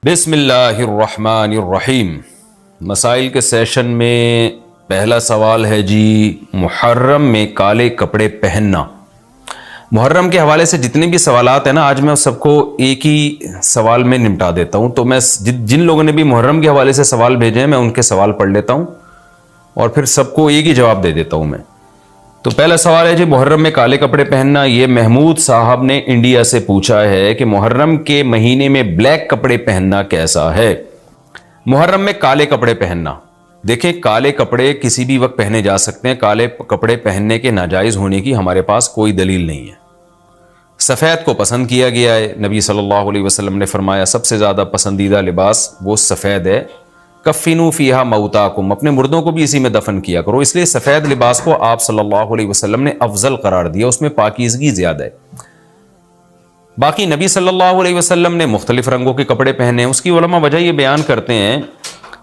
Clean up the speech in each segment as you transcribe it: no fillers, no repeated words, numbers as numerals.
بسم اللہ الرحمن الرحیم۔ مسائل کے سیشن میں پہلا سوال ہے جی، محرم میں کالے کپڑے پہننا۔ محرم کے حوالے سے جتنے بھی سوالات ہیں نا، آج میں سب کو ایک ہی سوال میں نمٹا دیتا ہوں۔ تو میں جن لوگوں نے بھی محرم کے حوالے سے سوال بھیجے ہیں، میں ان کے سوال پڑھ لیتا ہوں اور پھر سب کو ایک ہی جواب دے دیتا ہوں میں۔ تو پہلا سوال ہے جی، محرم میں کالے کپڑے پہننا۔ یہ محمود صاحب نے انڈیا سے پوچھا ہے کہ محرم کے مہینے میں بلیک کپڑے پہننا کیسا ہے؟ محرم میں کالے کپڑے پہننا، دیکھیں کالے کپڑے کسی بھی وقت پہنے جا سکتے ہیں۔ کالے کپڑے پہننے کے ناجائز ہونے کی ہمارے پاس کوئی دلیل نہیں ہے۔ سفید کو پسند کیا گیا ہے، نبی صلی اللہ علیہ وسلم نے فرمایا سب سے زیادہ پسندیدہ لباس وہ سفید ہے۔ کفنوا فیہا موتاکم، اپنے مردوں کو بھی اسی میں دفن کیا کرو۔ اس لیے سفید لباس کو آپ صلی اللہ علیہ وسلم نے افضل قرار دیا، اس میں پاکیزگی زیادہ ہے۔ باقی نبی صلی اللہ علیہ وسلم نے مختلف رنگوں کے کپڑے پہنے ہیں۔ اس کی علماء وجہ یہ بیان کرتے ہیں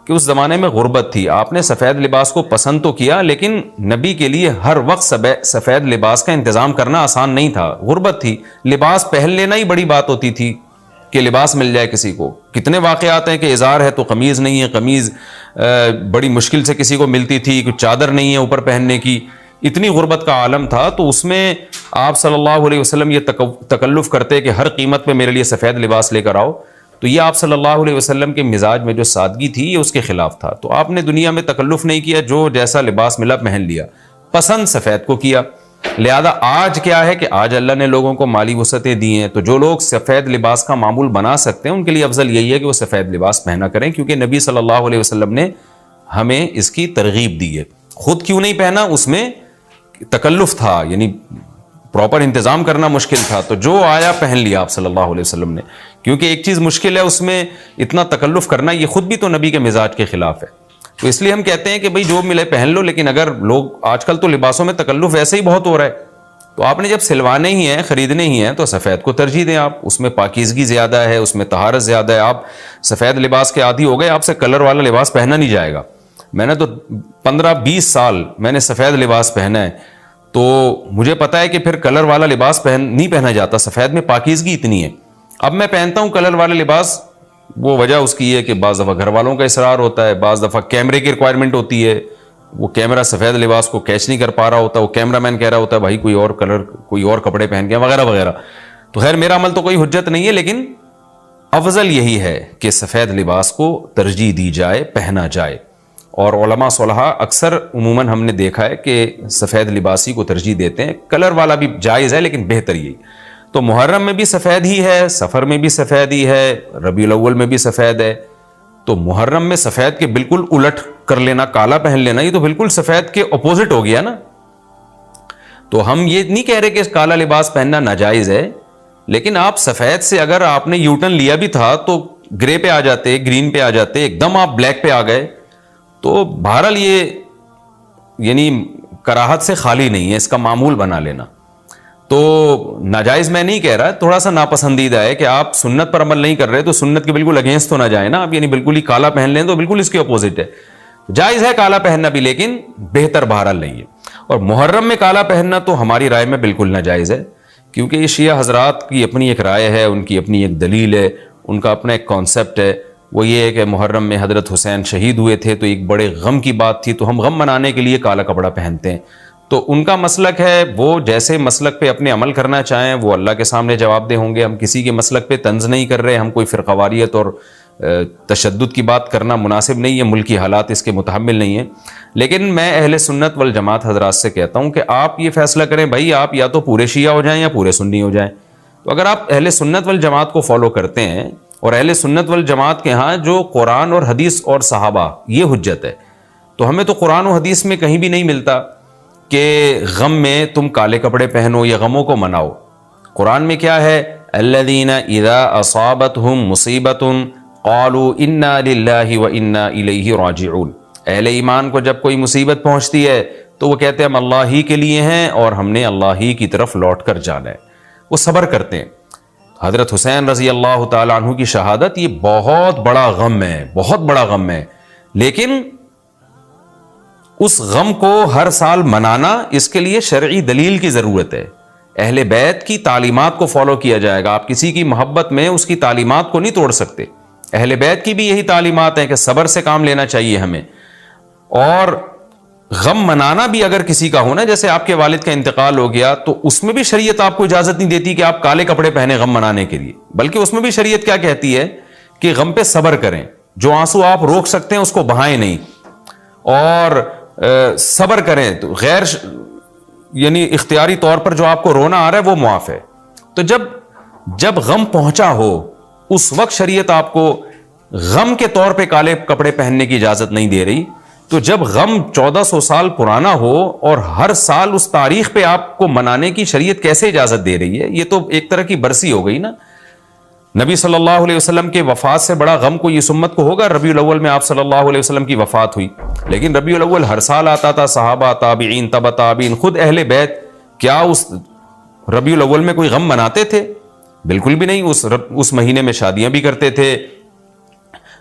کہ اس زمانے میں غربت تھی، آپ نے سفید لباس کو پسند تو کیا، لیکن نبی کے لیے ہر وقت سفید لباس کا انتظام کرنا آسان نہیں تھا، غربت تھی۔ لباس پہن لینا ہی بڑی بات ہوتی تھی کہ لباس مل جائے کسی کو۔ کتنے واقعات ہیں کہ ازار ہے تو قمیض نہیں ہے، قمیض بڑی مشکل سے کسی کو ملتی تھی، کچھ چادر نہیں ہے اوپر پہننے کی، اتنی غربت کا عالم تھا۔ تو اس میں آپ صلی اللہ علیہ وسلم یہ تکلف کرتے کہ ہر قیمت پہ میرے لیے سفید لباس لے کر آؤ، تو یہ آپ صلی اللہ علیہ وسلم کے مزاج میں جو سادگی تھی یہ اس کے خلاف تھا۔ تو آپ نے دنیا میں تکلف نہیں کیا، جو جیسا لباس ملا پہن لیا، پسند سفید کو کیا۔ لہذا آج کیا ہے کہ آج اللہ نے لوگوں کو مالی وسعتیں دی ہیں، تو جو لوگ سفید لباس کا معمول بنا سکتے ہیں ان کے لیے افضل یہی ہے کہ وہ سفید لباس پہنا کریں، کیونکہ نبی صلی اللہ علیہ وسلم نے ہمیں اس کی ترغیب دی ہے۔ خود کیوں نہیں پہنا؟ اس میں تکلف تھا، یعنی پراپر انتظام کرنا مشکل تھا، تو جو آیا پہن لیا آپ صلی اللہ علیہ وسلم نے، کیونکہ ایک چیز مشکل ہے اس میں اتنا تکلف کرنا، یہ خود بھی تو نبی کے مزاج کے خلاف ہے۔ تو اس لیے ہم کہتے ہیں کہ بھئی جو ملے پہن لو، لیکن اگر لوگ آج کل تو لباسوں میں تکلف ویسے ہی بہت ہو رہا ہے، تو آپ نے جب سلوانے ہی ہیں، خریدنے ہی ہیں، تو سفید کو ترجیح دیں آپ، اس میں پاکیزگی زیادہ ہے، اس میں طہارت زیادہ ہے۔ آپ سفید لباس کے عادی ہو گئے، آپ سے کلر والا لباس پہنا نہیں جائے گا۔ میں نے تو 15-20 سال میں نے سفید لباس پہنا ہے، تو مجھے پتا ہے کہ پھر کلر والا لباس نہیں پہنا جاتا، سفید میں پاکیزگی اتنی ہے۔ اب میں پہنتا ہوں کلر والا لباس، وہ وجہ اس کی ہے کہ بعض دفعہ گھر والوں کا اصرار ہوتا ہے، بعض دفعہ کیمرے کی ریکوائرمنٹ ہوتی ہے، وہ کیمرہ سفید لباس کو کیچ نہیں کر پا رہا ہوتا، وہ کیمرہ مین کہہ رہا ہوتا ہے بھائی کوئی اور کلر، کوئی اور کپڑے پہن کے وغیرہ وغیرہ۔ تو خیر میرا عمل تو کوئی حجت نہیں ہے، لیکن افضل یہی ہے کہ سفید لباس کو ترجیح دی جائے، پہنا جائے۔ اور علماء صلحاء اکثر عموماً ہم نے دیکھا ہے کہ سفید لباسی کو ترجیح دیتے ہیں، کلر والا بھی جائز ہے لیکن بہتر یہی۔ تو محرم میں بھی سفید ہی ہے، سفر میں بھی سفید ہی ہے، ربیع الاول میں بھی سفید ہے۔ تو محرم میں سفید کے بالکل الٹ کر لینا، کالا پہن لینا، یہ تو بالکل سفید کے اپوزٹ ہو گیا نا۔ تو ہم یہ نہیں کہہ رہے کہ کالا لباس پہننا ناجائز ہے، لیکن آپ سفید سے اگر آپ نے یوٹرن لیا بھی تھا تو گرے پہ آ جاتے، گرین پہ آ جاتے، ایک دم آپ بلیک پہ آ گئے، تو بہرحال یہ یعنی کراہت سے خالی نہیں ہے، اس کا معمول بنا لینا۔ تو ناجائز میں نہیں کہہ رہا، تھوڑا سا ناپسندیدہ ہے کہ آپ سنت پر عمل نہیں کر رہے تو سنت کے بالکل اگینسٹ تو نہ جائیں نا آپ، یعنی بالکل ہی کالا پہن لیں تو بالکل اس کے اپوزٹ ہے۔ جائز ہے کالا پہننا بھی، لیکن بہتر بہرحال نہیں ہے۔ اور محرم میں کالا پہننا تو ہماری رائے میں بالکل ناجائز ہے، کیونکہ یہ شیعہ حضرات کی اپنی ایک رائے ہے، ان کی اپنی ایک دلیل ہے، ان کا اپنا ایک کانسیپٹ ہے۔ وہ یہ ہے کہ محرم میں حضرت حسین شہید ہوئے تھے تو ایک بڑے غم کی بات تھی، تو ہم غم منانے کے لیے کالا کپڑا پہنتے ہیں۔ تو ان کا مسلک ہے، وہ جیسے مسلک پہ اپنے عمل کرنا چاہیں وہ اللہ کے سامنے جواب دہ ہوں گے۔ ہم کسی کے مسلک پہ طنز نہیں کر رہے، ہم کوئی فرقواریت اور تشدد کی بات کرنا مناسب نہیں ہے، ملکی حالات اس کے متحمل نہیں ہیں۔ لیکن میں اہل سنت والجماعت حضرات سے کہتا ہوں کہ آپ یہ فیصلہ کریں، بھائی آپ یا تو پورے شیعہ ہو جائیں یا پورے سنی ہو جائیں۔ تو اگر آپ اہل سنت والجماعت کو فالو کرتے ہیں، اور اہل سنت والجماعت کے ہاں جو قرآن اور حدیث اور صحابہ یہ حجت ہے، تو ہمیں تو قرآن و حدیث میں کہیں بھی نہیں ملتا کہ غم میں تم کالے کپڑے پہنو یا غموں کو مناؤ۔ قرآن میں کیا ہے؟ الذین اذا اصابتہم مصیبۃ قالوا انا للہ وانا الیہ راجعون۔ اہل ایمان کو جب کوئی مصیبت پہنچتی ہے تو وہ کہتے ہیں ہم اللہ ہی کے لیے ہیں اور ہم نے اللہ ہی کی طرف لوٹ کر جانا ہے، وہ صبر کرتے ہیں۔ حضرت حسین رضی اللہ تعالیٰ عنہ کی شہادت یہ بہت بڑا غم ہے، بہت بڑا غم ہے، لیکن اس غم کو ہر سال منانا، اس کے لیے شرعی دلیل کی ضرورت ہے۔ اہل بیت کی تعلیمات کو فالو کیا جائے گا، آپ کسی کی محبت میں اس کی تعلیمات کو نہیں توڑ سکتے۔ اہل بیت کی بھی یہی تعلیمات ہیں کہ صبر سے کام لینا چاہیے ہمیں. اور غم منانا بھی اگر کسی کا ہونا، جیسے آپ کے والد کا انتقال ہو گیا، تو اس میں بھی شریعت آپ کو اجازت نہیں دیتی کہ آپ کالے کپڑے پہنے غم منانے کے لیے، بلکہ اس میں بھی شریعت کیا کہتی ہے کہ غم پہ صبر کریں. جو آنسو آپ روک سکتے ہیں اس کو بہائیں نہیں، اور صبر کریں. تو غیر یعنی اختیاری طور پر جو آپ کو رونا آ رہا ہے وہ معاف ہے. تو جب غم پہنچا ہو اس وقت شریعت آپ کو غم کے طور پہ کالے کپڑے پہننے کی اجازت نہیں دے رہی. تو جب غم 1400 سال پرانا ہو اور ہر سال اس تاریخ پہ آپ کو منانے کی شریعت کیسے اجازت دے رہی ہے؟ یہ تو ایک طرح کی برسی ہو گئی نا. نبی صلی اللہ علیہ وسلم کے وفات سے بڑا غم کو اس امت کو ہوگا. ربیع الاول میں آپ صلی اللہ علیہ وسلم کی وفات ہوئی، لیکن ربیع الاول ہر سال آتا تھا. صحابہ، تابعین، تبع تابعین، خود اہل بیت کیا اس ربیع الاول میں کوئی غم مناتے تھے؟ بالکل بھی نہیں. اس مہینے میں شادیاں بھی کرتے تھے،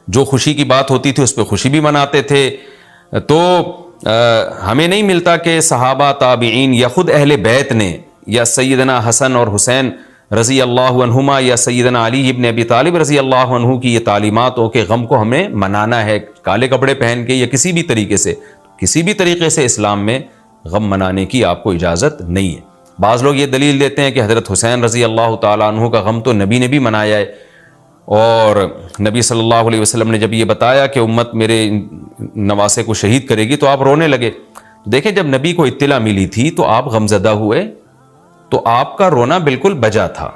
جو خوشی کی بات ہوتی تھی اس پہ خوشی بھی مناتے تھے. تو ہمیں نہیں ملتا کہ صحابہ، تابعین یا خود اہل بیت نے، یا سیدنا حسن اور حسین رضی اللہ عنہما یا سیدنا علی ابن ابی طالب رضی اللہ عنہ کی یہ تعلیمات ہو کہ غم کو ہمیں منانا ہے کالے کپڑے پہن کے یا کسی بھی طریقے سے. کسی بھی طریقے سے اسلام میں غم منانے کی آپ کو اجازت نہیں ہے. بعض لوگ یہ دلیل دیتے ہیں کہ حضرت حسین رضی اللہ تعالیٰ عنہ کا غم تو نبی نے بھی منایا ہے، اور نبی صلی اللہ علیہ وسلم نے جب یہ بتایا کہ امت میرے نواسے کو شہید کرے گی تو آپ رونے لگے. دیکھیں جب نبی کو اطلاع ملی تھی تو آپ غمزدہ ہوئے، تو آپ کا رونا بالکل بجا تھا.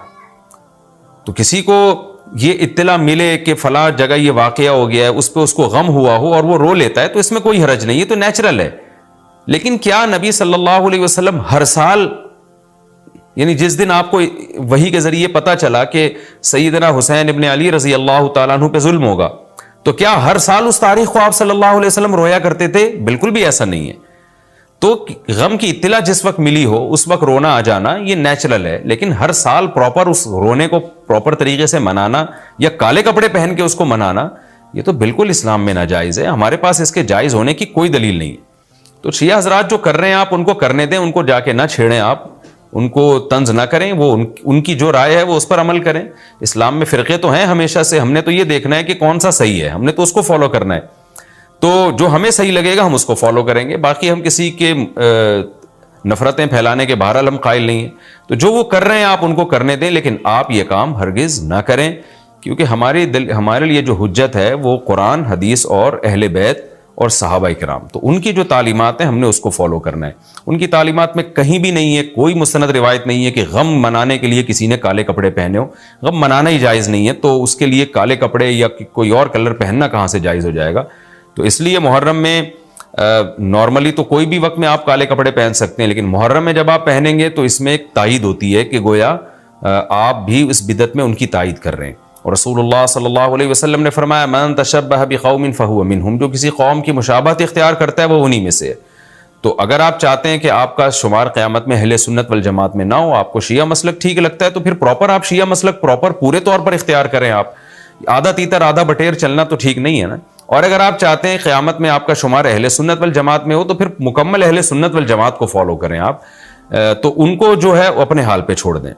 تو کسی کو یہ اطلاع ملے کہ فلاں جگہ یہ واقعہ ہو گیا ہے، اس پہ اس کو غم ہوا ہو اور وہ رو لیتا ہے، تو اس میں کوئی حرج نہیں، یہ تو نیچرل ہے. لیکن کیا نبی صلی اللہ علیہ وسلم ہر سال، یعنی جس دن آپ کو وحی کے ذریعے پتا چلا کہ سیدنا حسین ابن علی رضی اللہ تعالیٰ عنہ پہ ظلم ہوگا، تو کیا ہر سال اس تاریخ کو آپ صلی اللہ علیہ وسلم رویا کرتے تھے؟ بالکل بھی ایسا نہیں ہے. تو غم کی اطلاع جس وقت ملی ہو اس وقت رونا آ جانا یہ نیچرل ہے، لیکن ہر سال پراپر اس رونے کو پراپر طریقے سے منانا یا کالے کپڑے پہن کے اس کو منانا، یہ تو بالکل اسلام میں ناجائز ہے. ہمارے پاس اس کے جائز ہونے کی کوئی دلیل نہیں ہے. تو شیعہ حضرات جو کر رہے ہیں آپ ان کو کرنے دیں، ان کو جا کے نہ چھیڑیں، آپ ان کو طنز نہ کریں. وہ ان کی جو رائے ہے وہ اس پر عمل کریں. اسلام میں فرقے تو ہیں ہمیشہ سے، ہم نے تو یہ دیکھنا ہے کہ کون سا صحیح ہے، ہم نے تو اس کو فالو کرنا ہے. تو جو ہمیں صحیح لگے گا ہم اس کو فالو کریں گے. باقی ہم کسی کے نفرتیں پھیلانے کے بہرحال ہم قائل نہیں ہیں. تو جو وہ کر رہے ہیں آپ ان کو کرنے دیں، لیکن آپ یہ کام ہرگز نہ کریں، کیونکہ ہمارے لیے جو حجت ہے وہ قرآن، حدیث اور اہل بیت اور صحابہ کرام. تو ان کی جو تعلیمات ہیں ہم نے اس کو فالو کرنا ہے. ان کی تعلیمات میں کہیں بھی نہیں ہے، کوئی مستند روایت نہیں ہے کہ غم منانے کے لیے کسی نے کالے کپڑے پہنے ہو. غم منانا ہی جائز نہیں ہے، تو اس کے لیے کالے کپڑے یا کوئی اور کلر پہننا کہاں سے جائز ہو جائے گا؟ تو اس لیے محرم میں نارملی تو کوئی بھی وقت میں آپ کالے کپڑے پہن سکتے ہیں، لیکن محرم میں جب آپ پہنیں گے تو اس میں ایک تائید ہوتی ہے کہ گویا آپ بھی اس بدعت میں ان کی تائید کر رہے ہیں. اور رسول اللہ صلی اللہ علیہ وسلم نے فرمایا من تشبہ بقوم فہو منہم، جو کسی قوم کی مشابہت اختیار کرتا ہے وہ انہی میں سے ہے. تو اگر آپ چاہتے ہیں کہ آپ کا شمار قیامت میں اہل سنت والجماعت میں نہ ہو، آپ کو شیعہ مسلک ٹھیک لگتا ہے، تو پھر پراپر آپ شیعہ مسلک پراپر پورے طور پر اختیار کریں. آپ آدھا تیتر آدھا بٹیر چلنا تو ٹھیک نہیں ہے نا. اور اگر آپ چاہتے ہیں قیامت میں آپ کا شمار اہل سنت والجماعت میں ہو تو پھر مکمل اہل سنت والجماعت کو فالو کریں آپ. تو ان کو جو ہے اپنے حال پہ چھوڑ دیں.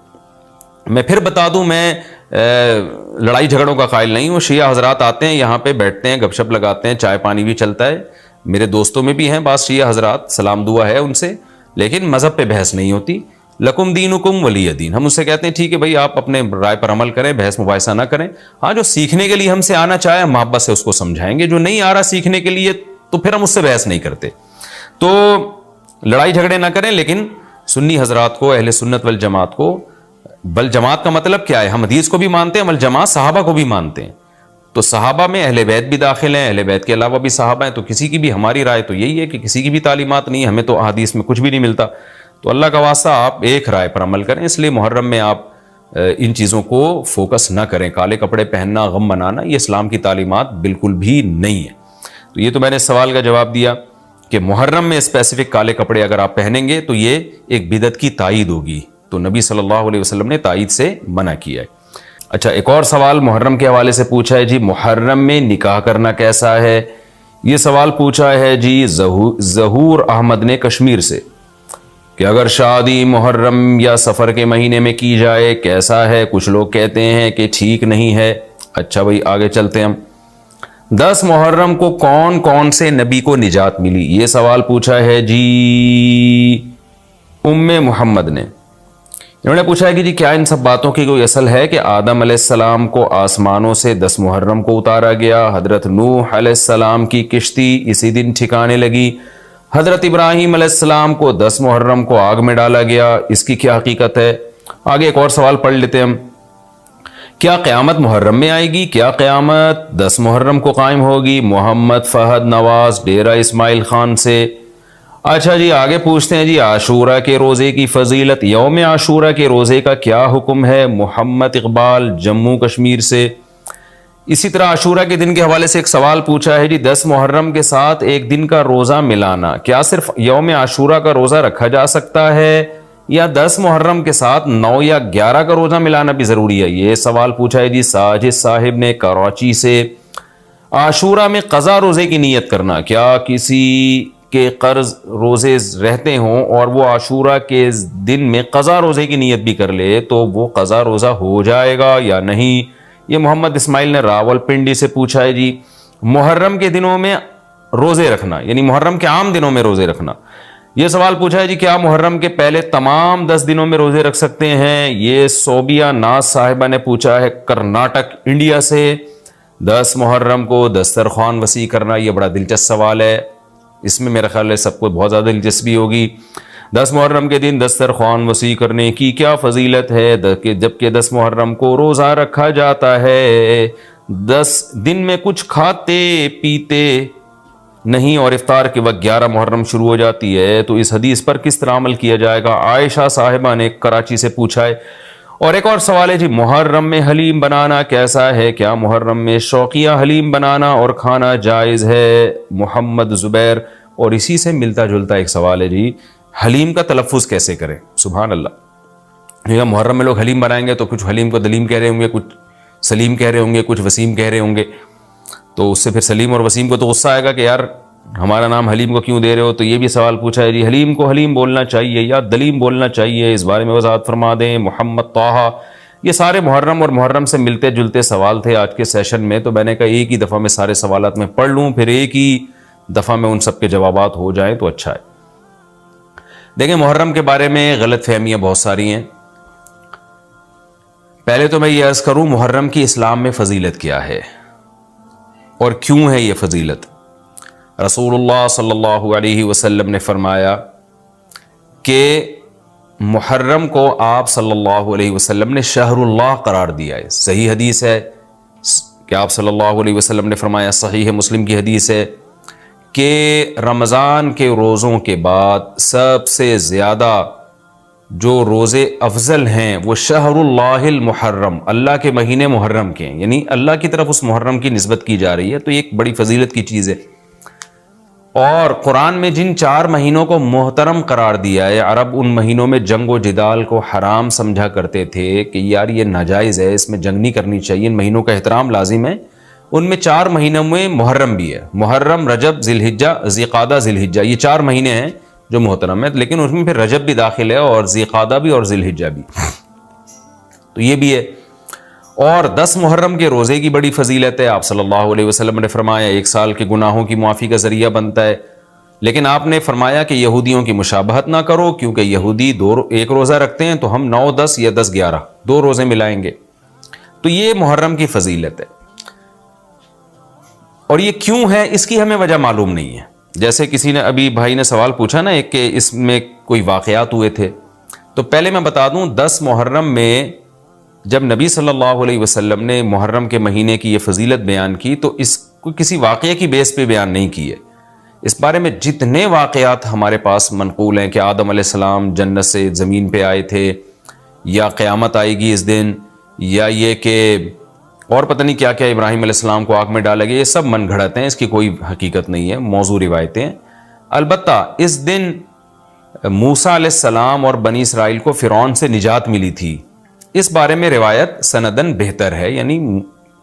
میں پھر بتا دوں، میں لڑائی جھگڑوں کا قائل نہیں ہوں. شیعہ حضرات آتے ہیں یہاں پہ بیٹھتے ہیں، گپ شپ لگاتے ہیں، چائے پانی بھی چلتا ہے. میرے دوستوں میں بھی ہیں بعض شیعہ حضرات، سلام دعا ہے ان سے، لیکن مذہب پہ بحث نہیں ہوتی. لکم دینکم ولی دین. ہم اس سے کہتے ہیں ٹھیک ہے بھائی، آپ اپنے رائے پر عمل کریں، بحث مباحثہ نہ کریں. ہاں جو سیکھنے کے لیے ہم سے آنا چاہے ہم محبت سے اس کو سمجھائیں گے، جو نہیں آ رہا سیکھنے کے لیے تو پھر ہم اس سے بحث نہیں کرتے. تو لڑائی جھگڑے نہ کریں. لیکن سنی حضرات کو، اہل سنت والجماعت کو، بل جماعت کا مطلب کیا ہے؟ ہم حدیث کو بھی مانتے ہیں، بل جماعت صحابہ کو بھی مانتے ہیں. تو صحابہ میں اہل بیت بھی داخل ہیں، اہل بیت کے علاوہ بھی صحابہ ہیں. تو کسی کی بھی، ہماری رائے تو یہی ہے کہ کسی کی بھی تعلیمات نہیں ہے، ہمیں تو حدیث میں کچھ بھی نہیں ملتا. تو اللہ کا واسطہ آپ ایک رائے پر عمل کریں. اس لیے محرم میں آپ ان چیزوں کو فوکس نہ کریں. کالے کپڑے پہننا، غم منانا، یہ اسلام کی تعلیمات بالکل بھی نہیں ہے. تو یہ تو میں نے سوال کا جواب دیا کہ محرم میں اسپیسیفک کالے کپڑے اگر آپ پہنیں گے تو یہ ایک بدعت کی تائید ہوگی. تو نبی صلی اللہ علیہ وسلم نے تائید سے منع کیا ہے. اچھا، ایک اور سوال محرم کے حوالے سے پوچھا ہے جی، محرم میں نکاح کرنا کیسا ہے؟ یہ سوال پوچھا ہے جی ظہور احمد نے کشمیر سے، کہ اگر شادی محرم یا سفر کے مہینے میں کی جائے کیسا ہے؟ کچھ لوگ کہتے ہیں کہ ٹھیک نہیں ہے. اچھا بھائی آگے چلتے ہیں ہم. 10 محرم کو کون کون سے نبی کو نجات ملی؟ یہ سوال پوچھا ہے جی محمد نے. انہوں نے پوچھا ہے کہ جی کیا ان سب باتوں کی کوئی اصل ہے کہ آدم علیہ السلام کو آسمانوں سے 10 محرم کو اتارا گیا، حضرت نوح علیہ السلام کی کشتی اسی دن ٹھکانے لگی، حضرت ابراہیم علیہ السلام کو 10 محرم کو آگ میں ڈالا گیا، اس کی کیا حقیقت ہے؟ آگے ایک اور سوال پڑھ لیتے ہیں ہم. کیا قیامت محرم میں آئے گی؟ کیا قیامت 10 محرم کو قائم ہوگی؟ محمد فہد نواز ڈیرہ اسماعیل خان سے. اچھا جی آگے پوچھتے ہیں جی عاشورہ کے روزے کی فضیلت، یوم عاشورہ کے روزے کا کیا حکم ہے؟ محمد اقبال جموں کشمیر سے. اسی طرح عاشورہ کے دن کے حوالے سے ایک سوال پوچھا ہے جی 10 محرم کے ساتھ ایک دن کا روزہ ملانا، کیا صرف یوم عاشورہ کا روزہ رکھا جا سکتا ہے یا 10 محرم کے ساتھ 9 یا 11 کا روزہ ملانا بھی ضروری ہے؟ یہ سوال پوچھا ہے جی ساجد صاحب نے کراچی سے. عاشورہ میں قضا روزے کی نیت کرنا، کیا کسی کے قرض روزے رہتے ہوں اور وہ عاشورہ کے دن میں قضا روزے کی نیت بھی کر لے تو وہ قضا روزہ ہو جائے گا یا نہیں؟ یہ محمد اسماعیل نے راول پنڈی سے پوچھا ہے جی. محرم کے دنوں میں روزے رکھنا یعنی محرم کے عام دنوں میں روزے رکھنا، یہ سوال پوچھا ہے جی کیا محرم کے پہلے تمام 10 دنوں میں روزے رکھ سکتے ہیں؟ یہ صوبیہ ناز صاحبہ نے پوچھا ہے کرناٹک انڈیا سے. 10 محرم کو دسترخوان وسیع کرنا، یہ بڑا دلچسپ سوال ہے، اس میں میرا خیال ہے سب کو بہت زیادہ دلچسپی ہوگی. 10 محرم کے دن دسترخوان وسیع کرنے کی کیا فضیلت ہے جبکہ 10 محرم کو روزہ رکھا جاتا ہے؟ 10 دن میں کچھ کھاتے پیتے نہیں اور افطار کے وقت 11 محرم شروع ہو جاتی ہے، تو اس حدیث پر کس طرح عمل کیا جائے گا؟ عائشہ صاحبہ نے کراچی سے پوچھا ہے. اور ایک اور سوال ہے جی محرم میں حلیم بنانا کیسا ہے؟ کیا محرم میں شوقیہ حلیم بنانا اور کھانا جائز ہے؟ محمد زبیر. اور اسی سے ملتا جلتا ایک سوال ہے جی حلیم کا تلفظ کیسے کریں؟ سبحان اللہ، محرم میں لوگ حلیم بنائیں گے تو کچھ حلیم کو دلیم کہہ رہے ہوں گے، کچھ سلیم کہہ رہے ہوں گے، کچھ وسیم کہہ رہے ہوں گے، تو اس سے پھر سلیم اور وسیم کو تو غصہ آئے گا کہ یار ہمارا نام حلیم کو کیوں دے رہے ہو. تو یہ بھی سوال پوچھا ہے جی حلیم کو حلیم بولنا چاہیے یا دلیم بولنا چاہیے؟ اس بارے میں وضاحت فرما دیں. محمد طاہا. یہ سارے محرم اور محرم سے ملتے جلتے سوال تھے آج کے سیشن میں، تو میں نے کہا ایک ہی دفعہ میں سارے سوالات میں پڑھ لوں، پھر ایک ہی دفعہ میں ان سب کے جوابات ہو جائیں تو اچھا ہے. دیکھیں محرم کے بارے میں غلط فہمیاں بہت ساری ہیں. پہلے تو میں یہ عرض کروں محرم کی اسلام میں فضیلت کیا ہے اور کیوں ہے یہ فضیلت. رسول اللہ صلی اللہ علیہ وسلم نے فرمایا کہ محرم کو آپ صلی اللہ علیہ وسلم نے شہر اللہ قرار دیا ہے. صحیح حدیث ہے کہ آپ صلی اللہ علیہ وسلم نے فرمایا، صحیح مسلم کی حدیث ہے کہ رمضان کے روزوں کے بعد سب سے زیادہ جو روزے افضل ہیں وہ شہر اللہ المحرم، اللہ کے مہینے محرم کے ہیں، یعنی اللہ کی طرف اس محرم کی نسبت کی جا رہی ہے، تو یہ ایک بڑی فضیلت کی چیز ہے. اور قرآن میں جن 4 مہینوں کو محترم قرار دیا ہے، عرب ان مہینوں میں جنگ و جدال کو حرام سمجھا کرتے تھے کہ یار یہ ناجائز ہے، اس میں جنگ نہیں کرنی چاہیے، ان مہینوں کا احترام لازم ہے. ان میں 4 مہینوں میں محرم بھی ہے، محرم، رجب، ذی الحجہ، ذی قعدہ، ذی الحجہ، یہ 4 مہینے ہیں جو محترم ہے، لیکن اس میں پھر رجب بھی داخل ہے اور ذی قعدہ بھی اور ذی الحجہ بھی، تو یہ بھی ہے. اور 10 محرم کے روزے کی بڑی فضیلت ہے. آپ صلی اللہ علیہ وسلم نے فرمایا 1 سال کے گناہوں کی معافی کا ذریعہ بنتا ہے. لیکن آپ نے فرمایا کہ یہودیوں کی مشابہت نہ کرو، کیونکہ یہودی 1 روزہ رکھتے ہیں تو ہم 9، 10 یا 10، 11 2 روزے ملائیں گے. تو یہ محرم کی فضیلت ہے. اور یہ کیوں ہے اس کی ہمیں وجہ معلوم نہیں ہے. جیسے کسی نے ابھی بھائی نے سوال پوچھا نا ایک کہ اس میں کوئی واقعات ہوئے تھے، تو پہلے میں بتا دوں 10 محرم میں جب نبی صلی اللہ علیہ وسلم نے محرم کے مہینے کی یہ فضیلت بیان کی تو اس کو کسی واقعے کی بیس پہ بیان نہیں کی ہے. اس بارے میں جتنے واقعات ہمارے پاس منقول ہیں کہ آدم علیہ السلام جنت سے زمین پہ آئے تھے، یا قیامت آئے گی اس دن، یا یہ کہ اور پتہ نہیں کیا کیا ابراہیم علیہ السلام کو آگ میں ڈالا گیا، یہ سب من گھڑت ہیں، اس کی کوئی حقیقت نہیں ہے، موضوع روایتیں ہیں. البتہ اس دن موسیٰ علیہ السلام اور بنی اسرائیل کو فرعون سے نجات ملی تھی. اس بارے میں روایت سندن بہتر ہے، یعنی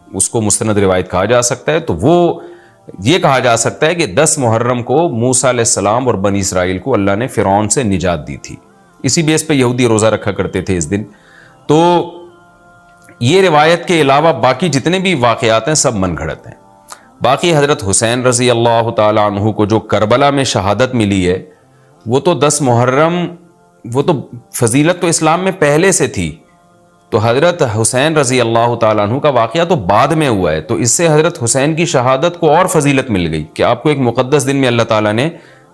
اس کو مستند روایت کہا جا سکتا ہے. تو وہ یہ کہا جا سکتا ہے کہ 10 محرم کو موسیٰ علیہ السلام اور بنی اسرائیل کو اللہ نے فرعون سے نجات دی تھی. اسی بیس پہ یہودی روزہ رکھا کرتے تھے اس دن. تو یہ روایت کے علاوہ باقی جتنے بھی واقعات ہیں سب من گھڑت ہیں. باقی حضرت حسین رضی اللہ تعالی عنہ کو جو کربلا میں شہادت ملی ہے وہ تو 10 محرم، وہ تو فضیلت تو اسلام میں پہلے سے تھی. تو حضرت حسین رضی اللہ تعالیٰ عنہ کا واقعہ تو بعد میں ہوا ہے، تو اس سے حضرت حسین کی شہادت کو اور فضیلت مل گئی کہ آپ کو ایک مقدس دن میں اللہ تعالیٰ نے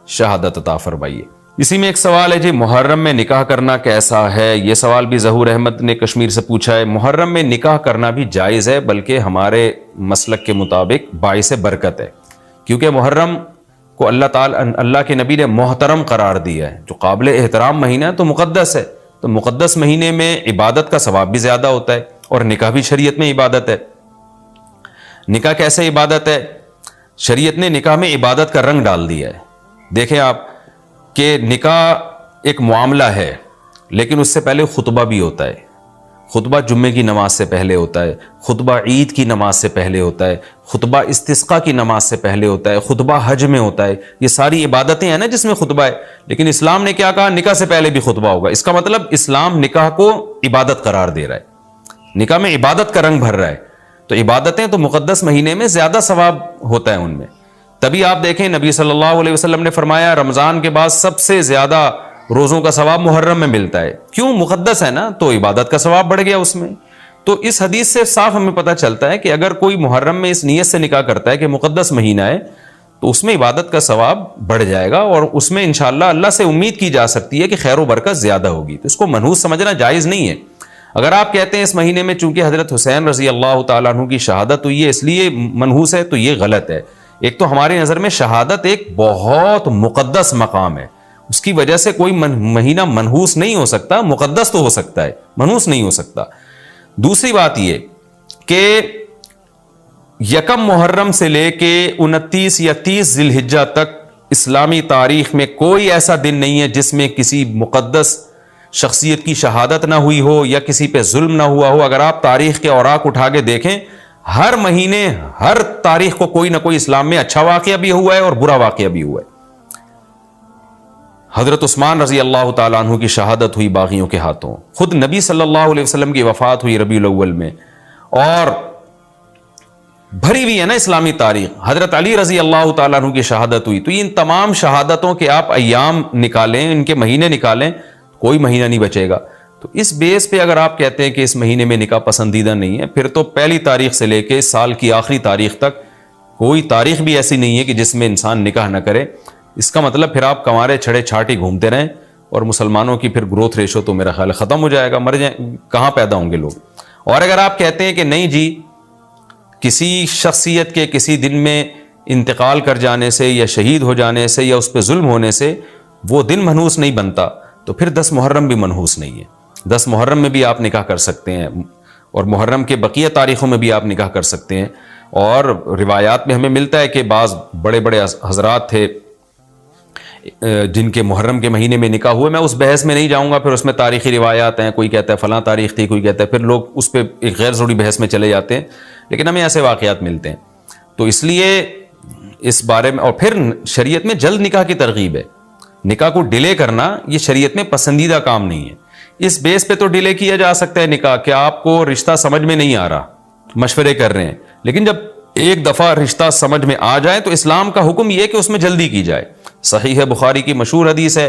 شہادت عطا فرمائی ہے. اسی میں ایک سوال ہے جی، محرم میں نکاح کرنا کیسا ہے؟ یہ سوال بھی ظہور احمد نے کشمیر سے پوچھا ہے. محرم میں نکاح کرنا بھی جائز ہے، بلکہ ہمارے مسلک کے مطابق باعث برکت ہے، کیونکہ محرم کو اللہ کے نبی نے محترم قرار دیا ہے، جو قابل احترام مہینہ ہے تو مقدس ہے. تو مقدس مہینے میں عبادت کا ثواب بھی زیادہ ہوتا ہے، اور نکاح بھی شریعت میں عبادت ہے. نکاح کیسے عبادت ہے؟ شریعت نے نکاح میں عبادت کا رنگ ڈال دیا ہے. دیکھیں آپ کہ نکاح ایک معاملہ ہے، لیکن اس سے پہلے خطبہ بھی ہوتا ہے. خطبہ جمعے کی نماز سے پہلے ہوتا ہے، خطبہ عید کی نماز سے پہلے ہوتا ہے، خطبہ استسقاء کی نماز سے پہلے ہوتا ہے، خطبہ حج میں ہوتا ہے. یہ ساری عبادتیں ہیں نا جس میں خطبہ ہے. لیکن اسلام نے کیا کہا؟ نکاح سے پہلے بھی خطبہ ہوگا. اس کا مطلب اسلام نکاح کو عبادت قرار دے رہا ہے، نکاح میں عبادت کا رنگ بھر رہا ہے. تو عبادتیں تو مقدس مہینے میں زیادہ ثواب ہوتا ہے ان میں. تبھی آپ دیکھیں نبی صلی اللہ علیہ وسلم نے فرمایا رمضان کے بعد سب سے زیادہ روزوں کا ثواب محرم میں ملتا ہے. کیوں؟ مقدس ہے نا، تو عبادت کا ثواب بڑھ گیا اس میں. تو اس حدیث سے صاف ہمیں پتہ چلتا ہے کہ اگر کوئی محرم میں اس نیت سے نکاح کرتا ہے کہ مقدس مہینہ ہے تو اس میں عبادت کا ثواب بڑھ جائے گا، اور اس میں انشاءاللہ اللہ سے امید کی جا سکتی ہے کہ خیر و برکت زیادہ ہوگی. تو اس کو منحوس سمجھنا جائز نہیں ہے. اگر آپ کہتے ہیں اس مہینے میں چونکہ حضرت حسین رضی اللہ تعالیٰ عنہ کی شہادت ہوئی ہے اس لیے منحوس ہے، تو یہ غلط ہے. ایک تو ہماری نظر میں شہادت ایک بہت مقدس مقام ہے، اس کی وجہ سے کوئی مہینہ منحوس نہیں ہو سکتا. مقدس تو ہو سکتا ہے، منحوس نہیں ہو سکتا. دوسری بات یہ کہ یکم محرم سے لے کے 29 یا 30 ذی الحجہ تک اسلامی تاریخ میں کوئی ایسا دن نہیں ہے جس میں کسی مقدس شخصیت کی شہادت نہ ہوئی ہو یا کسی پہ ظلم نہ ہوا ہو. اگر آپ تاریخ کے اوراق اٹھا کے دیکھیں، ہر مہینے ہر تاریخ کو کوئی نہ کوئی اسلام میں اچھا واقعہ بھی ہوا ہے اور برا واقعہ بھی ہوا ہے. حضرت عثمان رضی اللہ تعالیٰ عنہ کی شہادت ہوئی باغیوں کے ہاتھوں. خود نبی صلی اللہ علیہ وسلم کی وفات ہوئی ربیع الاول میں، اور بھری ہوئی ہے نا اسلامی تاریخ. حضرت علی رضی اللہ تعالیٰ عنہ کی شہادت ہوئی. تو ان تمام شہادتوں کے آپ ایام نکالیں، ان کے مہینے نکالیں، کوئی مہینہ نہیں بچے گا. تو اس بیس پہ اگر آپ کہتے ہیں کہ اس مہینے میں نکاح پسندیدہ نہیں ہے، پھر تو پہلی تاریخ سے لے کے سال کی آخری تاریخ تک کوئی تاریخ بھی ایسی نہیں ہے کہ جس میں انسان نکاح نہ کرے. اس کا مطلب پھر آپ کنوارے چھڑے چھاٹی گھومتے رہیں، اور مسلمانوں کی پھر گروتھ ریشو تو میرا خیال ختم ہو جائے گا، مر جائیں، کہاں پیدا ہوں گے لوگ. اور اگر آپ کہتے ہیں کہ نہیں جی کسی شخصیت کے کسی دن میں انتقال کر جانے سے یا شہید ہو جانے سے یا اس پہ ظلم ہونے سے وہ دن منحوس نہیں بنتا، تو پھر 10 محرم بھی منحوس نہیں ہے. 10 محرم میں بھی آپ نکاح کر سکتے ہیں، اور محرم کے بقیہ تاریخوں میں بھی آپ نکاح کر سکتے ہیں. اور روایات میں ہمیں ملتا ہے کہ بعض بڑے بڑے حضرات تھے جن کے محرم کے مہینے میں نکاح ہوئے. میں اس بحث میں نہیں جاؤں گا، پھر اس میں تاریخی روایات ہیں، کوئی کہتا ہے فلاں تاریخ تھی، کوئی کہتا ہے، پھر لوگ اس پہ ایک غیر ضروری بحث میں چلے جاتے ہیں. لیکن ہمیں ایسے واقعات ملتے ہیں. تو اس لیے اس بارے میں، اور پھر شریعت میں جلد نکاح کی ترغیب ہے. نکاح کو ڈیلے کرنا یہ شریعت میں پسندیدہ کام نہیں ہے. اس بیس پہ تو ڈیلے کیا جا سکتا ہے نکاح کہ آپ کو رشتہ سمجھ میں نہیں آ رہا، مشورے کر رہے ہیں. لیکن جب ایک دفعہ رشتہ سمجھ میں آ جائے تو اسلام کا حکم یہ کہ اس میں جلدی کی جائے. صحیح ہے، بخاری کی مشہور حدیث ہے،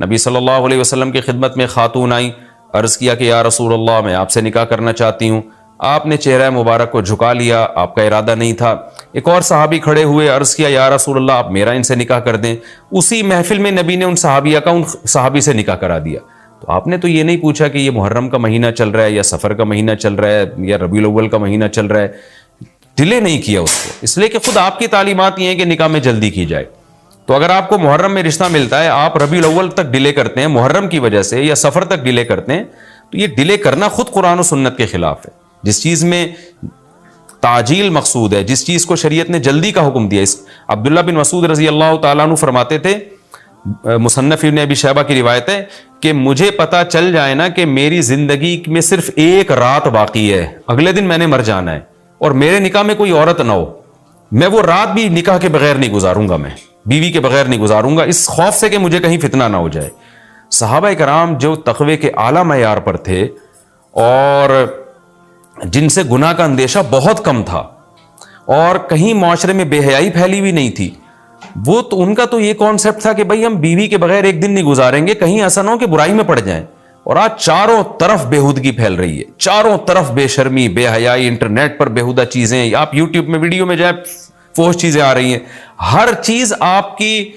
نبی صلی اللہ علیہ وسلم کی خدمت میں خاتون آئیں، عرض کیا کہ یا رسول اللہ میں آپ سے نکاح کرنا چاہتی ہوں. آپ نے چہرہ مبارک کو جھکا لیا، آپ کا ارادہ نہیں تھا. ایک اور صحابی کھڑے ہوئے، عرض کیا یا رسول اللہ آپ میرا ان سے نکاح کر دیں. اسی محفل میں نبی نے ان صحابیہ کا ان صحابی سے نکاح کرا دیا. تو آپ نے تو یہ نہیں پوچھا کہ یہ محرم کا مہینہ چل رہا ہے یا سفر کا مہینہ چل رہا ہے یا ربیع الاول کا مہینہ چل رہا ہے. ڈیلے نہیں کیا اس کو، اس لیے کہ خود آپ کی تعلیمات یہ ہیں کہ نکاح میں جلدی کی جائے. تو اگر آپ کو محرم میں رشتہ ملتا ہے، آپ ربیع الاول تک ڈیلے کرتے ہیں محرم کی وجہ سے یا سفر تک ڈیلے کرتے ہیں، تو یہ ڈیلے کرنا خود قرآن و سنت کے خلاف ہے. جس چیز میں تعجیل مقصود ہے، جس چیز کو شریعت نے جلدی کا حکم دیا. عبداللہ بن مسعود رضی اللہ تعالیٰ عنہ فرماتے تھے، مصنف ابن ابی شیبہ کی روایت ہے کہ مجھے پتا چل جائے نا کہ میری زندگی میں صرف ایک رات باقی ہے، اگلے دن میں نے مر جانا ہے، اور میرے نکاح میں کوئی عورت نہ ہو، میں وہ رات بھی نکاح کے بغیر نہیں گزاروں گا، میں بیوی کے بغیر نہیں گزاروں گا، اس خوف سے کہ مجھے کہیں فتنہ نہ ہو جائے. صحابہ کرام جو تقوی کے اعلیٰ معیار پر تھے اور جن سے گناہ کا اندیشہ بہت کم تھا اور کہیں معاشرے میں بے حیائی پھیلی ہوئی نہیں تھی، وہ تو ان کا تو یہ کانسیپٹ تھا کہ بھائی ہم بیوی کے بغیر ایک دن نہیں گزاریں گے، کہیں ایسا نہ ہو کہ برائی میں پڑ جائیں۔ اور آج چاروں طرف بےہودگی پھیل رہی ہے، چاروں طرف بے شرمی، بے حیائی، انٹرنیٹ پر بےہودہ چیزیں، آپ یوٹیوب میں ویڈیو میں جائیں فحش چیزیں آ رہی ہیں، ہر چیز آپ کی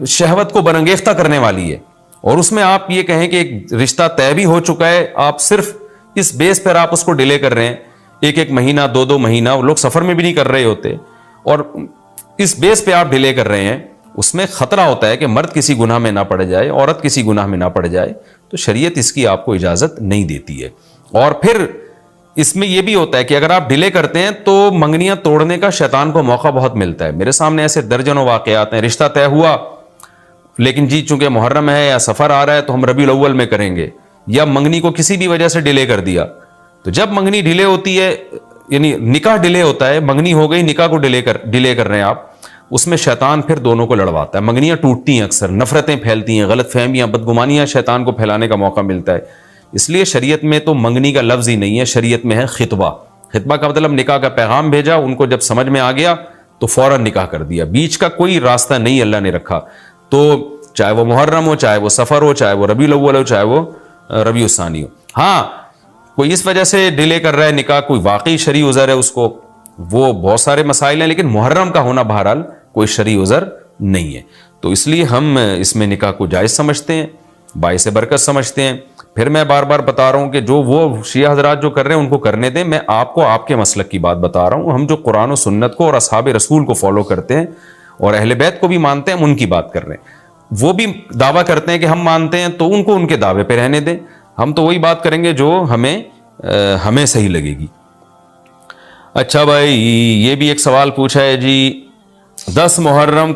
شہوت کو برانگیختہ کرنے والی ہے۔ اور اس میں آپ یہ کہیں کہ ایک رشتہ طے بھی ہو چکا ہے، آپ صرف اس بیس پر آپ اس کو ڈیلے کر رہے ہیں، ایک مہینہ، دو مہینہ، وہ لوگ سفر میں بھی نہیں کر رہے ہوتے، اور اس بیس پہ آپ ڈیلے کر رہے ہیں، اس میں خطرہ ہوتا ہے کہ مرد کسی گناہ میں نہ پڑ جائے، عورت کسی گناہ میں نہ پڑ جائے، تو شریعت اس کی آپ کو اجازت نہیں دیتی ہے۔ اور پھر اس میں یہ بھی ہوتا ہے کہ اگر آپ ڈیلے کرتے ہیں تو منگنیاں توڑنے کا شیطان کو موقع بہت ملتا ہے۔ میرے سامنے ایسے درجنوں واقعات ہیں، رشتہ طے ہوا لیکن جی چونکہ محرم ہے یا سفر آ رہا ہے تو ہم ربیع الاول میں کریں گے، یا منگنی کو کسی بھی وجہ سے ڈیلے کر دیا، تو جب منگنی ڈیلے ہوتی ہے، یعنی نکاح ڈیلے ہوتا ہے، منگنی ہو گئی، نکاح کو ڈیلے کر رہے ہیں آپ، اس میں شیطان پھر دونوں کو لڑواتا ہے، منگنیاں ٹوٹتی ہیں، اکثر نفرتیں پھیلتی ہیں، غلط فہمیاں، بدگمانیاں شیطان کو پھیلانے کا موقع ملتا ہے۔ اس لیے شریعت میں تو منگنی کا لفظ ہی نہیں ہے، شریعت میں ہے خطبہ۔ خطبہ کا مطلب نکاح کا پیغام بھیجا، ان کو جب سمجھ میں آ گیا تو فوراً نکاح کر دیا، بیچ کا کوئی راستہ نہیں اللہ نے رکھا۔ تو چاہے وہ محرم ہو، چاہے وہ سفر ہو، چاہے وہ ربیع الاول ہو، چاہے وہ ربیع الثانی ہو۔ ہاں کوئی اس وجہ سے ڈیلے کر رہا ہے نکاح، کوئی واقعی شرعی عذر ہے اس کو، وہ بہت سارے مسائل ہیں، لیکن محرم کا ہونا بہرحال کوئی شرعی عذر نہیں ہے، تو اس لیے ہم اس میں نکاح کو جائز سمجھتے ہیں، باعث برکت سمجھتے ہیں۔ پھر میں بار بار بتا رہا ہوں کہ جو وہ شیعہ حضرات جو کر رہے ہیں ان کو کرنے دیں، میں آپ کو آپ کے مسلک کی بات بتا رہا ہوں۔ ہم جو قرآن و سنت کو اور اصحاب رسول کو فالو کرتے ہیں اور اہل بیت کو بھی مانتے ہیں، ہم ان کی بات کر رہے ہیں۔ وہ بھی دعویٰ کرتے ہیں کہ ہم مانتے ہیں، تو ان کو ان کے دعوے پہ رہنے دیں، ہم تو وہی بات کریں گے جو ہمیں صحیح لگے گی۔ اچھا بھائی، یہ بھی ایک سوال پوچھا ہے جی، 10 محرم